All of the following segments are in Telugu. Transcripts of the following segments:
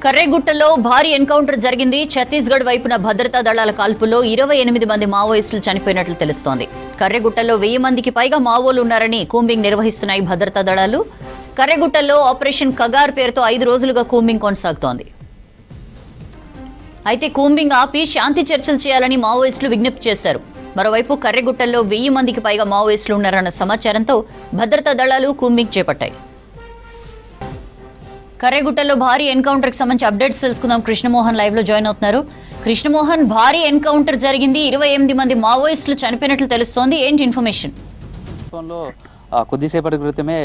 కర్రెగుట్టలో భారీ ఎన్కౌంటర్ జరిగింది. ఛత్తీస్గఢ్ వైపున భద్రతా దళాల కాల్పుల్లో 28 మంది మావోయిస్టులు చనిపోయినట్లు తెలుస్తోంది. కర్రెగుట్టలో 1000 మందికి పైగా మావోలు ఉన్నారని కూంబింగ్ నిర్వహిస్తున్నాయి భద్రతా దళాలు. కర్రెగుట్టలో ఆపరేషన్ కగార్ పేరుతో 5 రోజులుగా కూంబింగ్ కొనసాగుతోంది. అయితే కూంబింగ్ ఆపి శాంతి చర్చలు చేయాలని మావోయిస్టులు విజ్ఞప్తి చేశారు. మరోవైపు కర్రెగుట్టలో 1000 మందికి పైగా మావోయిస్టులు ఉన్నారన్న సమాచారంతో భద్రతా దళాలు కూంబింగ్ చేపట్టాయి. కర్రెగుట్టలో భారీ ఎన్కౌంటర్ కి సంబంధించి అప్డేట్స్ తెలుసుకుందాం. కృష్ణమోహన్ లైవ్ లో జాయిన్ అవుతున్నారు. కృష్ణమోహన్, భారీ ఎన్కౌంటర్ జరిగింది, 28 మంది మావోయిస్టులు చనిపోయినట్లు తెలుస్తోంది. ఏంటి ఇన్ఫర్మేషన్? కొద్దిసేపటి క్రితమే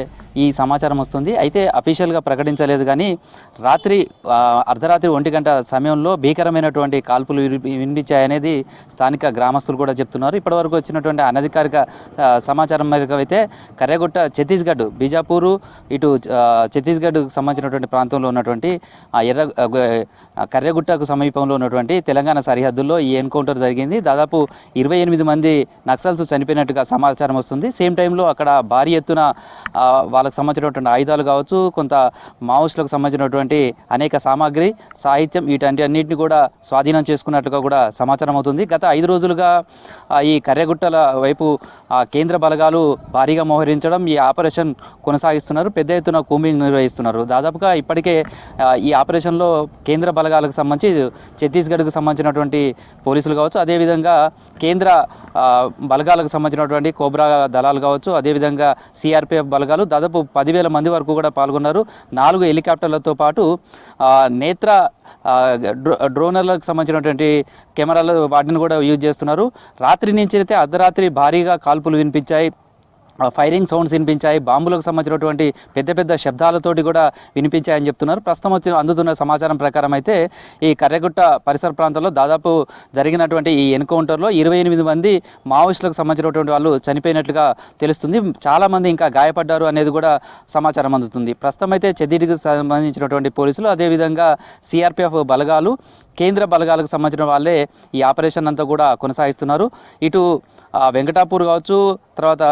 ఈ సమాచారం వస్తుంది. అయితే అఫీషియల్గా ప్రకటించలేదు, కానీ రాత్రి అర్ధరాత్రి 1 గంట సమయంలో భీకరమైనటువంటి కాల్పులు వినిపించాయనేది స్థానిక గ్రామస్తులు కూడా చెప్తున్నారు. ఇప్పటివరకు వచ్చినటువంటి అనధికారిక సమాచారం మేరకు అయితే కర్రెగుట్ట ఛత్తీస్గఢ్, బీజాపూరు ఇటు ఛత్తీస్గఢ్కు సంబంధించినటువంటి ప్రాంతంలో ఉన్నటువంటి కర్రెగుట్టకు సమీపంలో ఉన్నటువంటి తెలంగాణ సరిహద్దుల్లో ఈ ఎన్కౌంటర్ జరిగింది. దాదాపు 28 మంది నక్సల్స్ చనిపోయినట్టుగా సమాచారం వస్తుంది. సేమ్ టైంలో అక్కడ భారీ ఎత్తున వాళ్ళకు సంబంధించినటువంటి ఆయుధాలు కావచ్చు, కొంత మావోయిస్టులకు సంబంధించినటువంటి అనేక సామాగ్రి, సాహిత్యం, వీటన్నిటిని కూడా స్వాధీనం చేసుకున్నట్టుగా కూడా సమాచారం అవుతుంది. గత 5 రోజులుగా ఈ కర్రెగుట్టల వైపు కేంద్ర బలగాలు భారీగా మోహరించడం, ఈ ఆపరేషన్ కొనసాగిస్తున్నారు. పెద్ద ఎత్తున కూంబింగ్ నిర్వహిస్తున్నారు. దాదాపుగా ఇప్పటికే ఈ ఆపరేషన్లో కేంద్ర బలగాలకు సంబంధించి ఛత్తీస్గఢ్కు సంబంధించినటువంటి పోలీసులు కావచ్చు, అదేవిధంగా కేంద్ర బలగాలకు సంబంధించినటువంటి కోబ్రా దళాలు కావచ్చు, అదేవిధంగా సిఆర్పిఎఫ్ బలగాలు దాదాపు 10,000 మంది వరకు కూడా పాల్గొన్నారు. 4 హెలికాప్టర్లతో పాటు నేత్ర డ్రోనర్లకు సంబంధించినటువంటి కెమెరాలు వాటిని కూడా యూజ్ చేస్తున్నారు. రాత్రి నుంచి అయితే అర్ధరాత్రి భారీగా కాల్పులు వినిపించాయి, ఫైరింగ్ సౌండ్స్ వినిపించాయి, బాంబులకు సంబంధించినటువంటి పెద్ద పెద్ద శబ్దాలతోటి కూడా వినిపించాయని చెప్తున్నారు. ప్రస్తుతం అందుతున్న సమాచారం ప్రకారం అయితే ఈ కర్రెగుట్ట పరిసర ప్రాంతాల్లో దాదాపు జరిగినటువంటి ఈ ఎన్కౌంటర్లో 28 మంది మావోయిస్టులకు సంబంధించినటువంటి వాళ్ళు చనిపోయినట్లుగా తెలుస్తుంది. చాలామంది ఇంకా గాయపడ్డారు అనేది కూడా సమాచారం అందుతుంది. ప్రస్తుతం అయితే ఛత్తీస్గఢ్కి సంబంధించినటువంటి పోలీసులు, అదేవిధంగా సిఆర్పిఎఫ్ బలగాలు, కేంద్ర బలగాలకు సంబంధించిన వాళ్ళే ఈ ఆపరేషన్ అంతా కూడా కొనసాగిస్తున్నారు. ఇటు వెంకటాపూర్ కావచ్చు, తర్వాత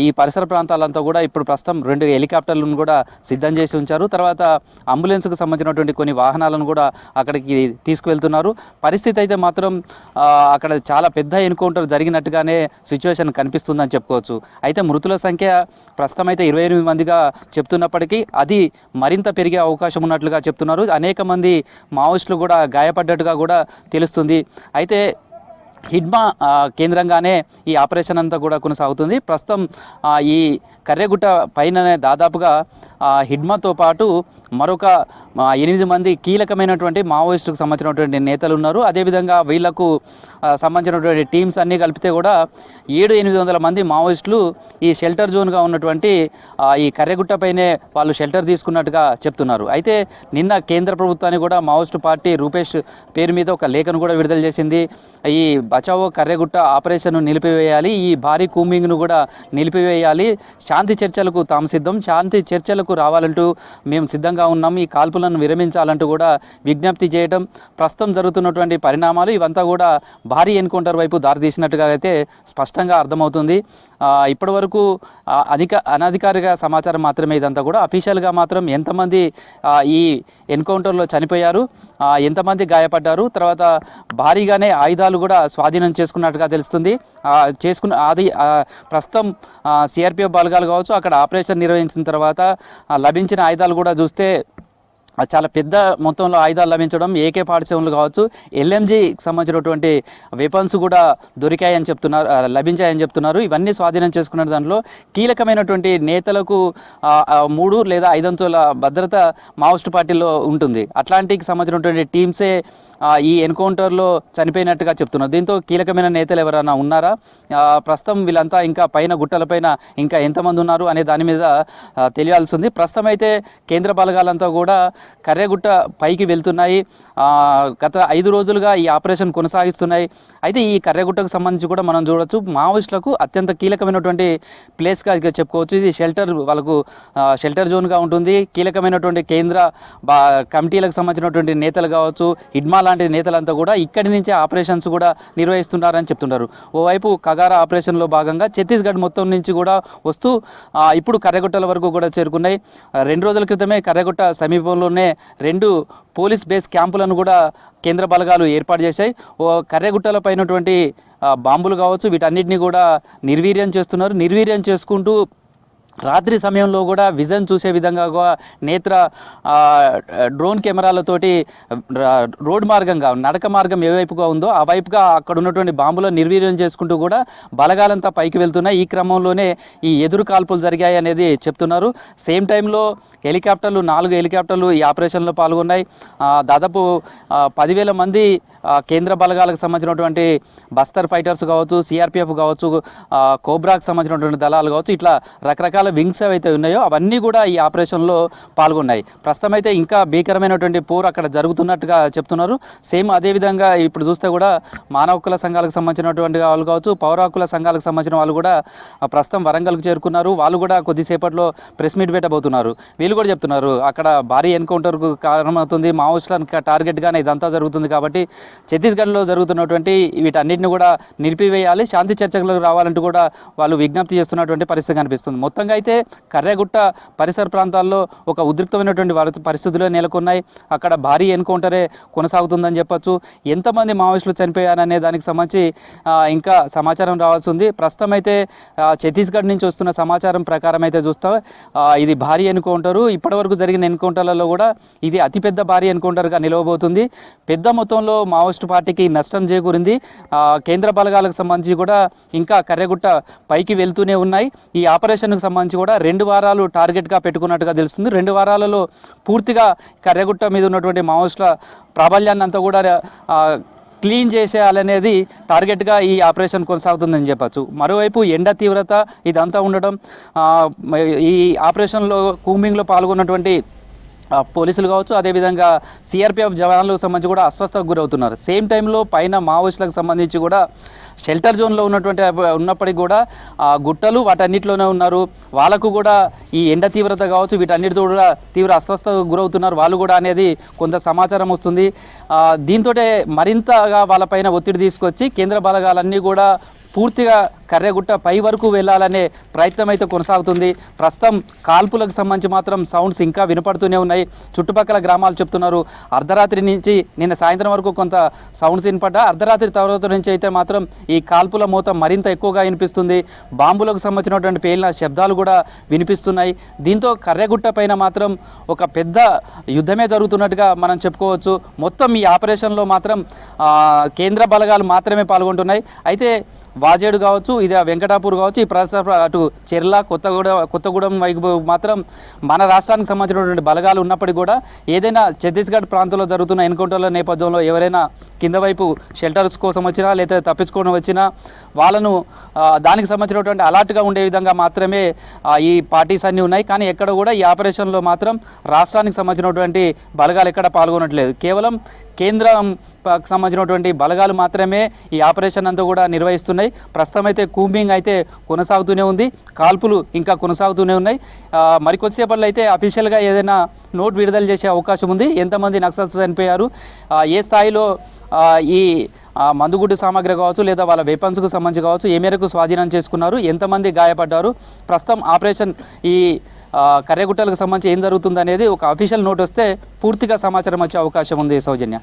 ఈ పరిసర ప్రాంతాలంతా కూడా ఇప్పుడు ప్రస్తుతం 2 హెలికాప్టర్లను కూడా సిద్ధం చేసి ఉంచారు. తర్వాత అంబులెన్స్కు సంబంధించినటువంటి కొన్ని వాహనాలను కూడా అక్కడికి తీసుకువెళ్తున్నారు. పరిస్థితి అయితే మాత్రం అక్కడ చాలా పెద్ద ఎన్కౌంటర్ జరిగినట్టుగానే సిచ్యువేషన్ కనిపిస్తుందని చెప్పుకోవచ్చు. అయితే మృతుల సంఖ్య ప్రస్తుతం అయితే 28 మందిగా చెప్తున్నప్పటికీ అది మరింత పెరిగే అవకాశం ఉన్నట్లుగా చెప్తున్నారు. అనేక మంది మావోయిస్టులు కూడా గాయపడ్డట్టుగా కూడా తెలుస్తుంది. అయితే హిడ్మా కేంద్రంగానే ఈ ఆపరేషన్ అంతా కూడా కొనసాగుతుంది. ప్రస్తుతం ఈ కర్రెగుట్ట పైననే దాదాపుగా హిడ్మాతో పాటు మరొక 8 మంది కీలకమైనటువంటి మావోయిస్టుకు సంబంధించినటువంటి నేతలు ఉన్నారు. అదేవిధంగా వీళ్లకు సంబంధించినటువంటి టీమ్స్ అన్నీ కలిపితే కూడా 700-800 మంది మావోయిస్టులు ఈ షెల్టర్ జోన్గా ఉన్నటువంటి ఈ కర్రెగుట్టపైనే వాళ్ళు షెల్టర్ తీసుకున్నట్టుగా చెప్తున్నారు. అయితే నిన్న కేంద్ర ప్రభుత్వాన్ని కూడా మావోయిస్టు పార్టీ రూపేష్ పేరు మీద ఒక లేఖను కూడా విడుదల చేసింది. ఈ బచావో కర్రెగుట్ట ఆపరేషన్ను నిలిపివేయాలి, ఈ భారీ కూంబింగ్ను కూడా నిలిపివేయాలి, శాంతి చర్చలకు తాము సిద్ధం, శాంతి చర్చలకు రావాలంటూ మేము సిద్ధంగా ఉన్నాం, ఈ కాల్పులను విరమించాలంటూ కూడా విజ్ఞప్తి చేయడం, ప్రస్తుతం జరుగుతున్నటువంటి పరిణామాలు ఇవంతా కూడా భారీ ఎన్కౌంటర్ వైపు దారితీసినట్టుగా అయితే స్పష్టంగా అర్థమవుతుంది. ఇప్పటి వరకు అనధికారిక సమాచారం మాత్రమే ఇదంతా కూడా. అఫీషియల్గా మాత్రం ఎంతమంది ఈ ఎన్కౌంటర్లో చనిపోయారు, ఎంతమంది గాయపడ్డారు, తర్వాత భారీగానే ఆయుధాలు కూడా స్వాధీనం చేసుకున్నట్టుగా తెలుస్తుంది. అది ప్రస్తుతం సిఆర్పిఎఫ్ బలగాలు కావచ్చు, అక్కడ ఆపరేషన్ నిర్వహించిన తర్వాత లభించిన ఆయుధాలు కూడా చూస్తే చాలా పెద్ద మొత్తంలో ఆయుధాలు లభించడం, AK-47 కావచ్చు, LMGకి సంబంధించినటువంటి వెపన్స్ కూడా దొరికాయని చెప్తున్నారు, లభించాయని చెప్తున్నారు. ఇవన్నీ స్వాధీనం చేసుకున్న దాంట్లో కీలకమైనటువంటి నేతలకు 3 లేదా 5 అంచుల భద్రత మావోయిస్టు పార్టీలో ఉంటుంది. అట్లాంటికి సంబంధించినటువంటి టీమ్సే ఈ ఎన్కౌంటర్లో చనిపోయినట్టుగా చెప్తున్నారు. దీంతో కీలకమైన నేతలు ఎవరైనా ఉన్నారా, ప్రస్తుతం వీళ్ళంతా ఇంకా పైన గుట్టలపైన ఇంకా ఎంతమంది ఉన్నారు అనే దాని మీద తెలియాల్సి ఉంది. ప్రస్తుతం అయితే కేంద్ర బలగాలంతా కూడా కర్రెగుట్ట పైకి వెళ్తున్నాయి. గత 5 రోజులుగా ఈ ఆపరేషన్ కొనసాగిస్తున్నాయి. అయితే ఈ కర్రెగుట్టకు సంబంధించి కూడా మనం చూడవచ్చు, మావోయిస్టులకు అత్యంత కీలకమైనటువంటి ప్లేస్గా చెప్పుకోవచ్చు. ఇది వాళ్ళకు షెల్టర్ జోన్గా ఉంటుంది. కీలకమైనటువంటి కేంద్ర కమిటీలకు సంబంధించినటువంటి నేతలు కావచ్చు, హిడ్మా లాంటి నేతలంతా కూడా ఇక్కడి నుంచే ఆపరేషన్స్ కూడా నిర్వహిస్తున్నారని చెప్తున్నారు. ఓవైపు కగారా ఆపరేషన్లో భాగంగా ఛత్తీస్గఢ్ మొత్తం నుంచి కూడా వస్తూ ఇప్పుడు కర్రెగుట్టల వరకు కూడా చేరుకున్నాయి. 2 రోజుల క్రితమే కర్రెగుట్ట సమీపంలోనే సమీపంలోనే 2 పోలీస్ బేస్ క్యాంపులను కూడా కేంద్ర బలగాలు ఏర్పాటు చేశాయి. కర్రెగుట్టల పైనటువంటి బాంబులు కావచ్చు, వీటన్నిటిని కూడా నిర్వీర్యం చేస్తున్నారు. నిర్వీర్యం చేసుకుంటూ రాత్రి సమయంలో కూడా విజన్ చూసే విధంగా నేత్ర డ్రోన్ కెమెరాలతోటి రోడ్ మార్గంగా నడక మార్గం ఏ వైపుగా ఉందో ఆ వైపుగా అక్కడ ఉన్నటువంటి బాంబులను నిర్వీర్యం చేసుకుంటూ కూడా బలగాలంతా పైకి వెళ్తున్నాయి. ఈ క్రమంలోనే ఈ ఎదురు కాల్పులు జరిగాయి అనేది చెప్తున్నారు. సేమ్ టైంలో హెలికాప్టర్లు 4 హెలికాప్టర్లు ఈ ఆపరేషన్లో పాల్గొన్నాయి. దాదాపు 10,000 మంది కేంద్ర బలగాలకు సంబంధించినటువంటి బస్తర్ ఫైటర్స్ కావచ్చు, సిఆర్పిఎఫ్ కావచ్చు, కోబ్రాకు సంబంధించినటువంటి దళాలు కావచ్చు, ఇట్లా రకరకాల వింగ్స్ ఏవైతే ఉన్నాయో అవన్నీ కూడా ఈ ఆపరేషన్లో పాల్గొన్నాయి. ప్రస్తుతం అయితే ఇంకా భీకరమైనటువంటి పోరు అక్కడ జరుగుతున్నట్టుగా చెప్తున్నారు. సేమ్ అదేవిధంగా ఇప్పుడు చూస్తే కూడా మానవ హక్కుల సంఘాలకు సంబంధించినటువంటి వాళ్ళు కావచ్చు, పౌర హక్కుల సంఘాలకు సంబంధించిన వాళ్ళు కూడా ప్రస్తుతం వరంగల్కి చేరుకున్నారు. వాళ్ళు కూడా కొద్దిసేపట్లో ప్రెస్ మీట్ పెట్టబోతున్నారు. వీళ్ళు కూడా చెప్తున్నారు అక్కడ భారీ ఎన్కౌంటర్కు కారణమవుతుంది, మావోయిస్టులను టార్గెట్గానే ఇదంతా జరుగుతుంది. కాబట్టి ఛత్తీస్గఢ్లో జరుగుతున్నటువంటి వీటన్నిటిని కూడా నిలిపివేయాలి, శాంతి చర్చలకు రావాలంటూ కూడా వాళ్ళు విజ్ఞప్తి చేస్తున్నటువంటి పరిస్థితి కనిపిస్తుంది. మొత్తంగా అయితే కర్రెగుట్ట పరిసర ప్రాంతాల్లో ఒక ఉద్రిక్తమైనటువంటి పరిస్థితులు నెలకొన్నాయి. అక్కడ భారీ ఎన్కౌంటరే కొనసాగుతుందని చెప్పొచ్చు. ఎంతమంది మావోయిస్టులు చనిపోయారనే దానికి సంబంధించి ఇంకా సమాచారం రావాల్సి ఉంది. ప్రస్తుతం అయితే ఛత్తీస్గఢ్ నుంచి వస్తున్న సమాచారం ప్రకారం అయితే చూస్తే ఇది భారీ ఎన్కౌంటరు. ఇప్పటివరకు జరిగిన ఎన్కౌంటర్లలో కూడా ఇది అతిపెద్ద భారీ ఎన్కౌంటర్గా నిలవబోతుంది. పెద్ద మొత్తంలో మావోయిస్టు పార్టీకి నష్టం చేకూరింది. కేంద్ర బలగాలకు సంబంధించి కూడా ఇంకా కర్రెగుట్ట పైకి వెళ్తూనే ఉన్నాయి. ఈ ఆపరేషన్కు సంబంధించి కూడా 2 వారాలు టార్గెట్గా పెట్టుకున్నట్టుగా తెలుస్తుంది. 2 వారాలలో పూర్తిగా కర్రెగుట్ట మీద ఉన్నటువంటి మావోయిస్టుల ప్రాబల్యాన్ని అంతా కూడా క్లీన్ చేసేయాలనేది టార్గెట్గా ఈ ఆపరేషన్ కొనసాగుతుందని చెప్పచ్చు. మరోవైపు ఎండ తీవ్రత ఇదంతా ఉండడం, ఈ ఆపరేషన్లో కూంబింగ్లో పాల్గొన్నటువంటి పోలీసులు కావచ్చు, అదేవిధంగా సిఆర్పిఎఫ్ జవాన్లకు సంబంధించి కూడా అస్వస్థతకు గురవుతున్నారు. సేమ్ టైంలో పైన మావోయిస్టులకు సంబంధించి కూడా షెల్టర్ జోన్లో ఉన్నప్పటికీ కూడా గుట్టలు వాటన్నిటిలోనే ఉన్నారు. వాళ్ళకు కూడా ఈ ఎండ తీవ్రత కావచ్చు, వీటన్నిటితో కూడా తీవ్ర అస్వస్థతకు గురవుతున్నారు వాళ్ళు కూడా అనేది కొంత సమాచారం వస్తుంది. దీంతో మరింతగా వాళ్ళపైన ఒత్తిడి తీసుకొచ్చి కేంద్ర బలగాలన్నీ కూడా పూర్తిగా కర్రెగుట్ట పై వరకు వెళ్ళాలనే ప్రయత్నం అయితే కొనసాగుతుంది. ప్రస్తుతం కాల్పులకు సంబంధించి మాత్రం సౌండ్స్ ఇంకా వినపడుతూనే ఉన్నాయి. చుట్టుపక్కల గ్రామాలు చెప్తున్నారు అర్ధరాత్రి నుంచి నిన్న సాయంత్రం వరకు కొంత సౌండ్స్ వినపడ్డా, అర్ధరాత్రి తర్వాత నుంచి అయితే మాత్రం ఈ కాల్పుల మోత మరింత ఎక్కువగా వినిపిస్తుంది. బాంబులకు సంబంధించినటువంటి పేలిన శబ్దాలు కూడా వినిపిస్తున్నాయి. దీంతో కర్రెగుట్ట పైన మాత్రం ఒక పెద్ద యుద్ధమే జరుగుతున్నట్టుగా మనం చెప్పుకోవచ్చు. మొత్తం ఈ ఆపరేషన్లో మాత్రం కేంద్ర బలగాలు మాత్రమే పాల్గొంటున్నాయి. అయితే వాజేడు కావచ్చు, ఇది వెంకటాపూర్ కావచ్చు, ఈ పరిసర అటు చెర్ల కొత్తగూడెం వైపు మాత్రం మన రాష్ట్రానికి సంబంధించినటువంటి బలగాలు ఉన్నప్పటికీ కూడా ఏదైనా ఛత్తీస్గఢ్ ప్రాంతంలో జరుగుతున్న ఎన్కౌంటర్ల నేపథ్యంలో ఎవరైనా కింద వైపు షెల్టర్స్ కోసం వచ్చినా లేదా తప్పించుకోవడం వచ్చినా వాళ్ళను దానికి సంబంధించినటువంటి అలర్ట్గా ఉండే విధంగా మాత్రమే ఈ పార్టీస్ అన్నీ ఉన్నాయి. కానీ ఎక్కడ కూడా ఈ ఆపరేషన్లో మాత్రం రాష్ట్రానికి సంబంధించినటువంటి బలగాలు ఎక్కడ పాల్గొనట్లేదు. కేవలం కేంద్రం సంబంధించినటువంటి బలగాలు మాత్రమే ఈ ఆపరేషన్ అంతా కూడా నిర్వహిస్తున్నాయి. ప్రస్తుతం అయితే కూంబింగ్ అయితే కొనసాగుతూనే ఉంది, కాల్పులు ఇంకా కొనసాగుతూనే ఉన్నాయి. మరికొద్దిసేపట్లో అయితే అఫీషియల్గా ఏదైనా నోట్ విడుదల చేసే అవకాశం ఉంది. ఎంతమంది నక్సల్స్ చనిపోయారు, ఏ స్థాయిలో ఈ మందుగుడ్డు సామాగ్రి కావచ్చు లేదా వాళ్ళ వెపన్స్కు సంబంధించి కావచ్చు ఏ మేరకు స్వాధీనం చేసుకున్నారు, ఎంతమంది గాయపడ్డారు, ప్రస్తుతం ఆపరేషన్ ఈ కర్రెగుట్టలకు సంబంధించి ఏం జరుగుతుంది అనేది ఒక అఫీషియల్ నోట్ వస్తే పూర్తిగా సమాచారం వచ్చే అవకాశం ఉంది. సౌజన్య.